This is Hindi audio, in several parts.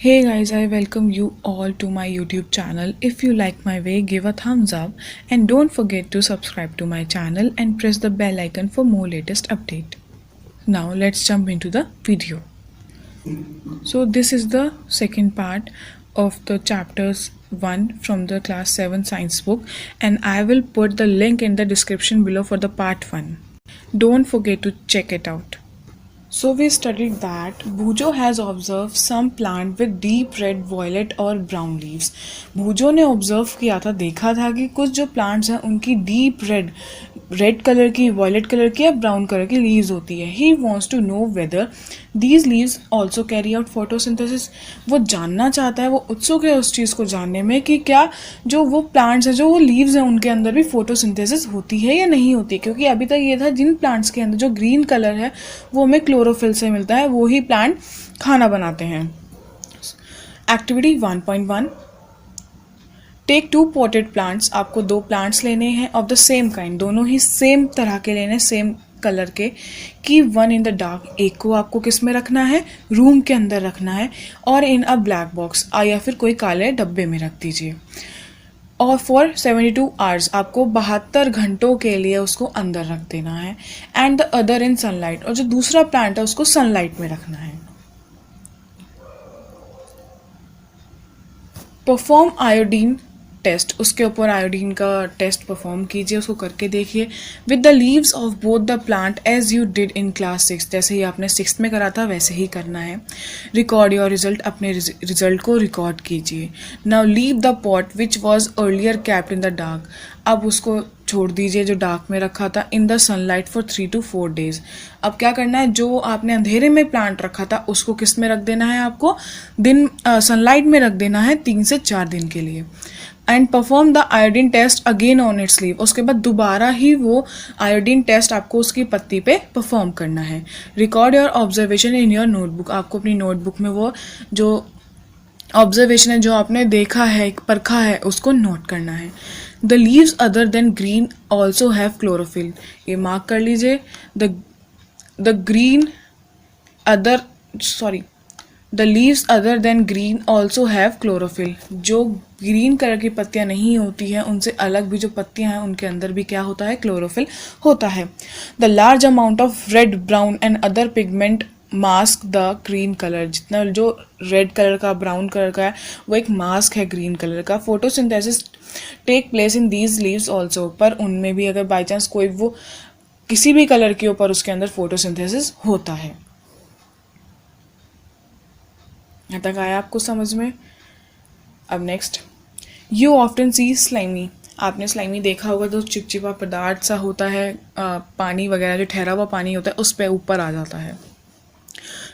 Hey guys, I welcome you all to my YouTube channel. If you like my way, give a thumbs up and don't forget to subscribe to my channel and press the bell icon for more latest update. Now let's jump into the video. So this is the second part of the chapters 1 from the class 7 science book, and I will put the link in the description below for the part 1. Don't forget to check it out. So we studied that Bujo has observed some plant with deep red, violet और brown leaves. बुजो ने ऑब्जर्व किया था, देखा था कि कुछ जो प्लांट्स हैं उनकी डीप रेड कलर की, वायलेट कलर की या ब्राउन कलर की लीव्स होती है. He wants to know whether these leaves also carry out photosynthesis. वो जानना चाहता है, वो उत्सुक है उस चीज़ को जानने में कि क्या जो वो प्लांट्स हैं, जो वो लीव्स हैं, उनके अंदर भी फोटोसिंथेसिस होती है या नहीं होती. क्योंकि अभी तक ये था जिन प्लांट्स के अंदर जो ग्रीन कलर है वो हमें क्लोरोफिल से मिलता है, वो ही प्लांट खाना बनाते हैं. Activity 1.1 take 2 potted plants. आपको 2 प्लांट्स लेने हैं ऑफ द सेम काइंड, दोनों ही सेम तरह के लेने, सेम कलर के. की 1 इन द डार्क, एक को आपको किस में रखना है, रूम के अंदर रखना है, और इन अ ब्लैक बॉक्स या फिर कोई काले डब्बे में रख दीजिए. और फॉर 72 आवर्स, आपको 72 घंटों के लिए उसको अंदर रख देना है. And the other in sunlight, और जो दूसरा प्लांट है उसको सनलाइट में रखना है. परफॉर्म आयोडीन टेस्ट, उसके ऊपर आयोडीन का टेस्ट परफॉर्म कीजिए, उसको करके देखिए. With the leaves of both the plant as you did in class 6, जैसे ही आपने 6th में करा था वैसे ही करना है. रिकॉर्ड योर रिजल्ट, अपने रिजल्ट को रिकॉर्ड कीजिए. Now leave the pot which was earlier capped in the dark. अब उसको छोड़ दीजिए जो डार्क में रखा था, in the sunlight for 3 to 4 days. अब क्या करना है, जो आपने अंधेरे में प्लांट रखा था उसको किस में रख देना है, आपको सनलाइट में रख देना है 3 से 4 दिन के लिए. And perform the iodine test again on its leave, उसके बाद दोबारा ही वो आयोडीन टेस्ट आपको उसकी पत्ती पे परफॉर्म करना है. Record your observation in your notebook, आपको अपनी नोटबुक में वो जो ऑब्जर्वेशन है, जो आपने देखा है, परखा है, उसको नोट करना है. The leaves other than green also have chlorophyll, ये मार्क कर लीजिए. The leaves other than green also have chlorophyll, जो ग्रीन कलर की पत्तियां नहीं होती हैं उनसे अलग भी जो पत्तियां हैं उनके अंदर भी क्या होता है, क्लोरोफिल होता है. The large amount of red, brown and other pigment mask the green colour, जितना जो रेड कलर का, ब्राउन कलर का है, वो एक मास्क है ग्रीन कलर का. Photosynthesis take place in these leaves also, पर उनमें भी अगर बाई चांस कोई वो किसी भी कलर के ऊपर उसके अंदर फोटोसिंथेसिस होता है. यहाँ तक आया आपको समझ में. अब next, you often see slimy. आपने स्लाइमी देखा होगा, तो चिपचिपा पदार्थ सा होता है, पानी वगैरह जो ठहरा हुआ पानी होता है उस पर ऊपर आ जाता है.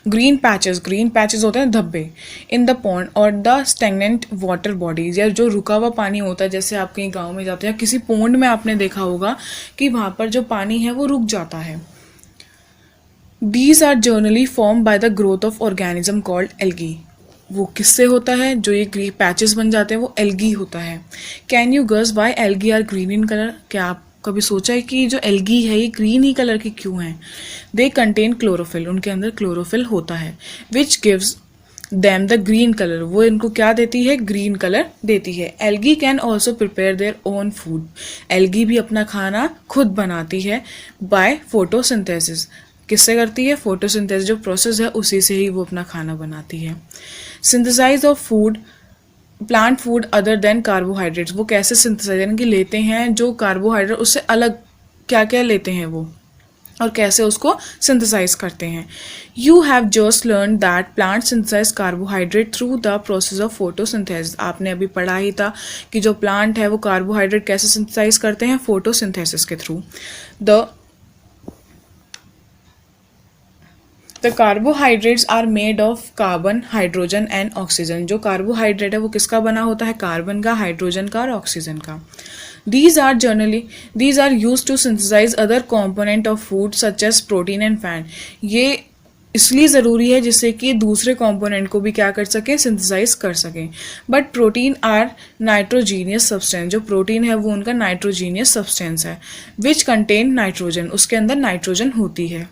ग्रीन पैचेस होते हैं धब्बे. इन द पॉन्ड और द स्टेगनेंट वाटर बॉडीज, या जो रुका हुआ पानी होता है, जैसे आप कहीं गाँव में जाते हैं या किसी पॉन्ड में आपने देखा होगा कि वहाँ पर जो पानी है वो रुक जाता है. These are generally formed by the growth of organism called algae. वो किससे होता है, जो ये ग्रीन पैचेस बन जाते हैं वो एल्गी होता है. Can you guess why algae are green in colour, क्या आप कभी सोचा है कि जो एल्गी है ये ग्रीन ही कलर की क्यों है. दे कंटेन क्लोरोफिल, उनके अंदर क्लोरोफिल होता है. Which gives them the green colour, वो इनको क्या देती है, ग्रीन कलर देती है. Algae can also prepare their own food, algae भी अपना खाना खुद बनाती है. बाय फोटोसिंथेसिस, किससे करती है, फोटोसिंथेसिस जो प्रोसेस है उसी से ही वो अपना खाना बनाती है. Synthesise of food, plant food other than carbohydrates, वो कैसे सिंथेसाइज यानी कि लेते हैं जो कार्बोहाइड्रेट उससे अलग क्या क्या लेते हैं वो, और कैसे उसको सिंथेसाइज करते हैं. You have just learn that plant synthesise carbohydrate through the process of photosynthesis. आपने अभी पढ़ा ही था कि जो प्लांट है वो कार्बोहाइड्रेट कैसे सिंथेसाइज करते हैं, फोटोसिंथेसिस के थ्रू. The carbohydrates are made of carbon, hydrogen and oxygen. जो कार्बोहाइड्रेट है वो किसका बना होता है, कार्बन का, हाइड्रोजन का और ऑक्सीजन का. These are used to synthesize other component of food such as protein and fat. ये इसलिए ज़रूरी है जिससे कि दूसरे कंपोनेंट को भी क्या कर सकें, सिंथेसाइज कर सकें. But protein are nitrogenous substance, जो प्रोटीन है वो उनका नाइट्रोजीनियस सब्सटेंस है. विच कंटेन नाइट्रोजन, उसके अंदर नाइट्रोजन होती है.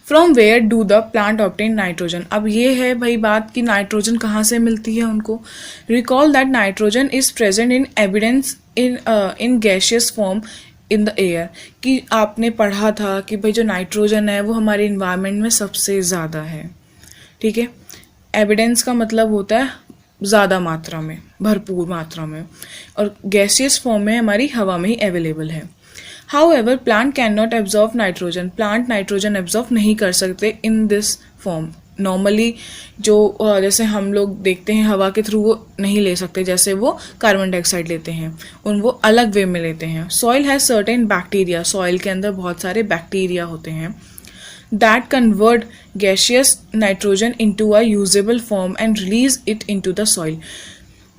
From where do the plant obtain nitrogen. अब ये है भाई बात कि नाइट्रोजन कहाँ से मिलती है उनको। Recall that nitrogen is present in evidence in gaseous form in the air. कि आपने पढ़ा था कि भाई जो नाइट्रोजन है वो हमारे इन्वायरमेंट में सबसे ज़्यादा है, ठीक है। एविडेंस का मतलब होता है ज़्यादा मात्रा में, भरपूर मात्रा में, और गैसियस फॉर्म में हमारी हवा में ही अवेलेबल है। However plant can not absorb nitrogen. Plant nitrogen absorb नहीं कर सकते इन दिस फॉर्म। नॉर्मली जो जैसे हम लोग देखते हैं हवा के थ्रू वो नहीं ले सकते, जैसे वो कार्बन डाइऑक्साइड लेते हैं वो अलग वे में लेते हैं। Soil has certain bacteria. Soil के अंदर बहुत सारे बैक्टीरिया होते हैं that convert gaseous nitrogen into a usable form and release it into the soil।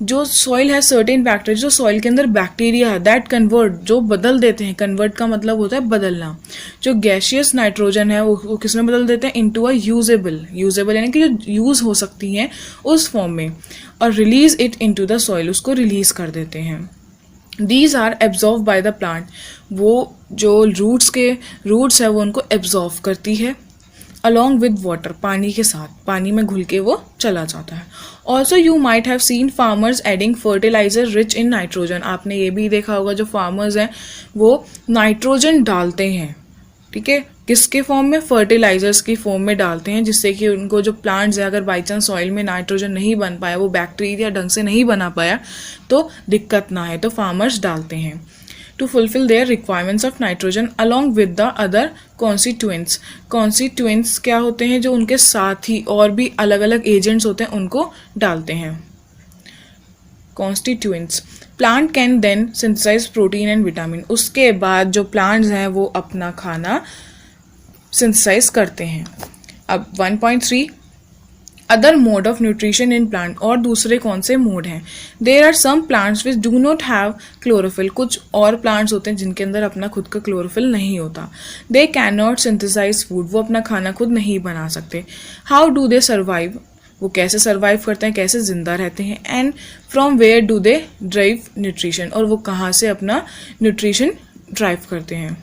जो सॉइल है सर्टेन बैक्टीरिया, जो सॉइल के अंदर बैक्टीरिया है, दैट कन्वर्ट, जो बदल देते हैं, कन्वर्ट का मतलब होता है बदलना, जो गैशियस नाइट्रोजन है वो किस में बदल देते हैं, इनटू अ यूजेबल, यूजेबल यानी कि जो यूज हो सकती हैं उस फॉर्म में, और release it into the soil, उसको रिलीज कर देते हैं। These are absorb by the plant. वो जो रूट्स है वो उनको एब्जॉर्व करती है अलॉन्ग विद वाटर, पानी के साथ, पानी में घुल के वो चला जाता है। Also you might have seen farmers adding fertiliser rich in nitrogen. आपने ये भी देखा होगा जो फार्मर्स हैं वो नाइट्रोजन डालते हैं, ठीक है, किसके फॉर्म में, फर्टिलाइजर्स की फॉर्म में डालते हैं, जिससे कि उनको जो प्लांट्स है अगर बाई चांस सॉइल में नाइट्रोजन नहीं बन पाया, वो बैक्टीरिया ढंग से नहीं बना पाया तो दिक्कत ना है, तो फार्मर्स डालते हैं to fulfil their requirements of nitrogen along with the other constituents. Constituents क्या होते हैं, जो उनके साथ ही और भी अलग अलग एजेंट्स होते हैं उनको डालते हैं, constituents. Plant can then synthesise protein and vitamin. उसके बाद जो प्लांट्स हैं वो अपना खाना सिंथेसाइज करते हैं। अब 1.3 other mode of nutrition in plant. और दूसरे कौन से मोड हैं, there are some plants which do not have chlorophyll. कुछ और प्लांट्स होते हैं जिनके अंदर अपना खुद का क्लोरोफिल नहीं होता। They can not synthesise food, वो अपना खाना खुद नहीं बना सकते। हाउ डू दे सर्वाइव, वो कैसे सर्वाइव करते हैं, कैसे जिंदा रहते हैं। And from where do they derive nutrition, और वो कहाँ से अपना न्यूट्रिशन ड्राइव करते हैं।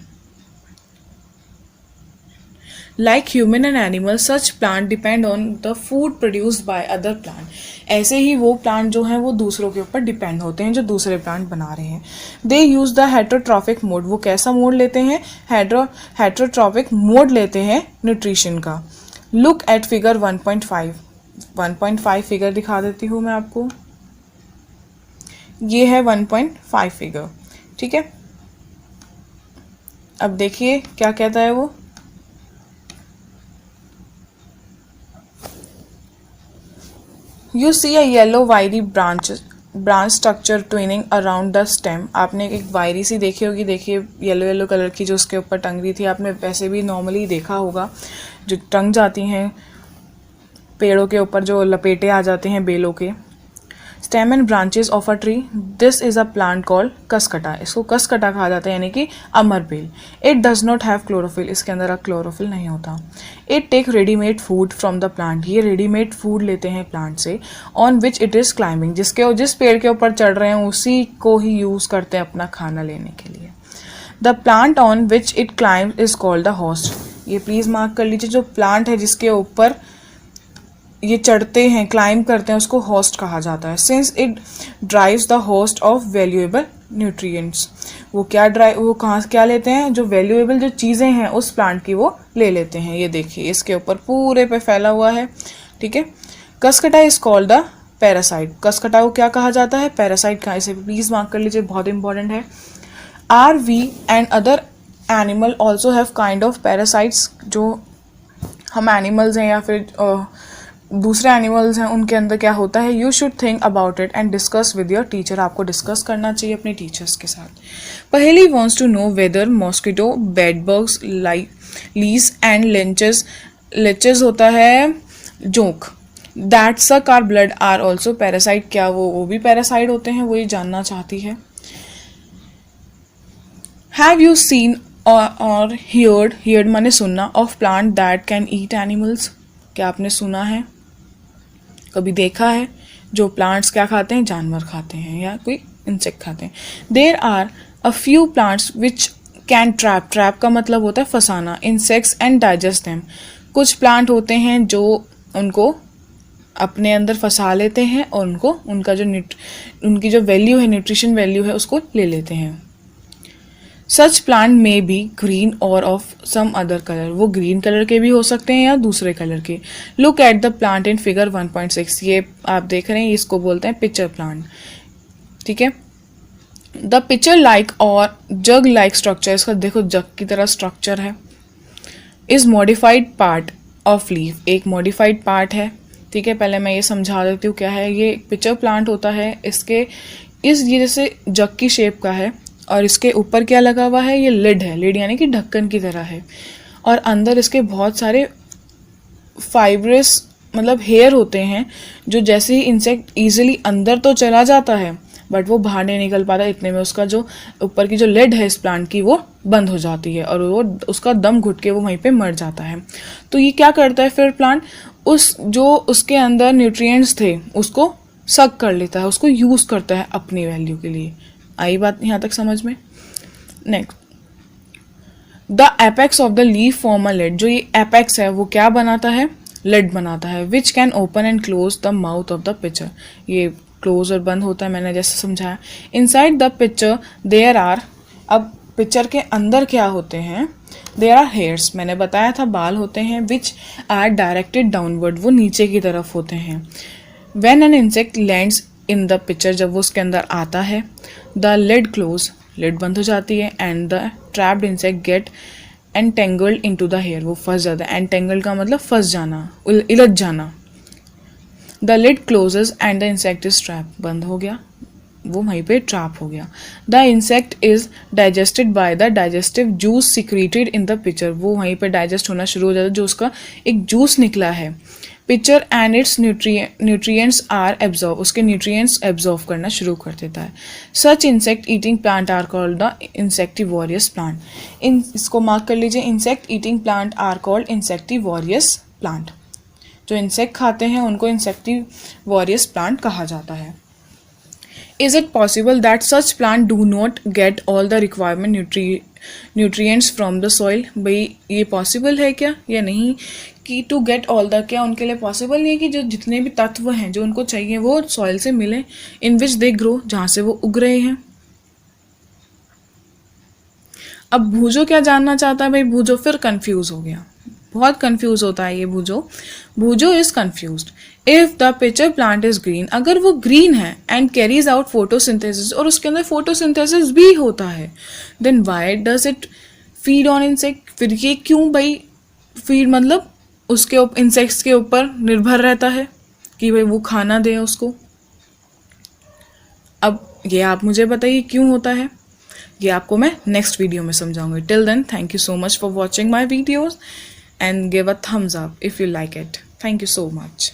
Like human and animals, such plant depend on the food produced by other plant। ऐसे ही वो प्लांट जो हैं वो दूसरों के ऊपर डिपेंड होते हैं जो दूसरे प्लांट बना रहे हैं। They use the heterotrophic mode। वो कैसा मोड लेते हैं, हेट्रोट्रॉपिक मोड लेते हैं न्यूट्रिशन का। Look at figure 1.5। 1.5 फिगर दिखा देती हूँ मैं आपको, ये है 1.5 फिगर, ठीक है। अब देखिए क्या कहता है वो, You see a yellow wiry branch structure twining around the stem। आपने एक वायरी सी देखी होगी, देखिए येलो कलर की जो उसके ऊपर टंग रही थी, आपने वैसे भी नॉर्मली देखा होगा जो टंग जाती हैं पेड़ों के ऊपर, जो लपेटे आ जाते हैं बेलों के। Stem and branches of a tree, this is a plant called cuscuta. इसको कसकटा कहा जाता है यानी कि अमर बेल। It does not have chlorophyll, इसके अंदर क्लोरोफिल नहीं होता। It take readymade food from the plant, ये रेडीमेड फूड लेते हैं प्लांट से। On which it is climbing, जिस पेड़ के ऊपर चढ़ रहे हैं उसी को ही यूज करते हैं अपना खाना लेने के लिए। The plant on which it climb is called the host. ये प्लीज मार्क कर लीजिए, जो प्लांट है जिसके ऊपर ये चढ़ते हैं, क्लाइंब करते हैं, उसको होस्ट कहा जाता है। Since it drives the host of valuable nutrients, वो क्या लेते हैं, जो वैल्यूएबल जो चीज़ें हैं उस प्लांट की वो ले लेते हैं। ये देखिए इसके ऊपर पूरे पे फैला हुआ है, ठीक है। Cuscuta is called the parasite. Cuscuta को क्या कहा जाता है, पैरासाइट का। इसे प्लीज मार्क कर लीजिए, बहुत इंपॉर्टेंट है। Are we and other animal also have kind of parasites. जो हम एनिमल्स हैं या फिर दूसरे एनिमल्स हैं उनके अंदर क्या होता है, you should think about it and discuss with your teacher. आपको डिस्कस करना चाहिए अपने टीचर्स के साथ। Paheli wants to know whether mosquito, bedbugs, lice and leeches होता है जोंक, that suck our blood are also parasite. क्या वो भी पैरासाइट होते हैं, वो ये जानना चाहती है। हैव यू सीन और हियर्ड माने सुनना, of plant that can eat animals. क्या आपने सुना है, कभी देखा है, जो प्लांट्स क्या खाते हैं, जानवर खाते हैं या कोई इंसेक्ट खाते हैं। There are a few plants which can trap, trap का मतलब होता है फंसाना, इंसेक्ट्स एंड डाइजेस्ट देम। कुछ प्लांट होते हैं जो उनको अपने अंदर फंसा लेते हैं और उनको उनका जो उनकी जो वैल्यू है, न्यूट्रिशन वैल्यू है, उसको ले लेते हैं। सच प्लांट में बी ग्रीन और ऑफ सम अदर कलर, वो ग्रीन कलर के भी हो सकते हैं या दूसरे कलर के। Look at the plant in figure 1.6, ये आप देख रहे हैं, इसको बोलते हैं पिक्चर प्लांट, ठीक है। द पिक्चर लाइक और जग लाइक स्ट्रक्चर, इसका देखो जग की तरह स्ट्रक्चर है। Is modified part of leaf, एक मॉडिफाइड पार्ट है, ठीक है। पहले मैं ये समझा देती हूँ क्या है। ये पिक्चर प्लांट होता है, इसके ये जैसे जग की शेप का है और इसके ऊपर क्या लगा हुआ है, ये लिड है, लिड यानी कि ढक्कन की तरह है, और अंदर इसके बहुत सारे फाइब्रस मतलब हेयर होते हैं, जो जैसे ही इंसेक्ट इजीली अंदर तो चला जाता है बट वो बाहर नहीं निकल पाता, इतने में उसका जो ऊपर की जो लिड है इस प्लांट की वो बंद हो जाती है और वो उसका दम घुट के वो वहीं पे मर जाता है। तो ये क्या करता है फिर प्लांट, उस जो उसके अंदर न्यूट्रिएंट्स थे उसको सक कर लेता है, उसको यूज़ करता है अपनी वैल्यू के लिए। आई बात यहाँ तक समझ में। Next, the apex of the leaf form a lid, जो ये एपेक्स है वो क्या बनाता है, लिड बनाता है, which can open and close the mouth of the pitcher, ये क्लोज और बंद होता है, मैंने जैसे समझाया। Inside the pitcher there are, अब पिक्चर के अंदर क्या होते हैं, देयर आर हेयर्स, मैंने बताया था बाल होते हैं, विच आर डायरेक्टेड डाउनवर्ड, वो नीचे की तरफ होते हैं। When an insect lands in the picture, जब वो उसके अंदर आता है, द लिड क्लोज, लिड बंद हो जाती है, and the trapped insect get entangled into the hair, वो फंस जाता है। एंटेंगल्ड का मतलब फंस जाना, उलझ जाना। The lid closes and the insect is trap, बंद हो गया, वो वहीं पे ट्रैप हो गया। The insect is digested by the digestive juice secreted in the pitcher, वो वहीं पे डाइजेस्ट होना शुरू हो जाता है, जो उसका एक जूस निकला है। Picture and its nutrients are absorb, उसके न्यूट्रिएंट्स एब्जॉर्व करना शुरू कर देता है। Such insect eating plant are called the insectivorous plant, इसको मार्क कर लीजिए, insect eating plant are called insectivorous plant, जो इंसेक्ट खाते हैं उनको इंसेक्टिवोरियस प्लांट कहा जाता है। Is it possible that such plant do not get all the requirement nutrients from the soil? भाई ये पॉसिबल है क्या या नहीं कि टू गेट ऑल द, क्या उनके लिए पॉसिबल नहीं है कि जो जितने भी तत्व हैं जो उनको चाहिए वो सॉइल से मिले, इन विच दे ग्रो, जहाँ से वो उग रहे हैं। अब भूजो क्या जानना चाहता है भाई, भूजो फिर कंफ्यूज हो गया, बहुत कंफ्यूज होता है ये भूजो। भूजो is confused if the picture plant is green, अगर वो ग्रीन है एंड कैरीज आउट फोटोसिंथेसिस, और उसके अंदर फोटोसिंथेसिस भी होता है, then why does it feed on insect, फिर ये क्यों भाई फीड मतलब उसके इंसेक्ट्स के ऊपर निर्भर रहता है कि भाई वो खाना दे उसको। अब ये आप मुझे बताइए क्यों होता है, ये आपको मैं नेक्स्ट वीडियो में समझाऊंगी। Till then thank you so much for watching my videos and give a thumbs up if you like it. Thank you so much.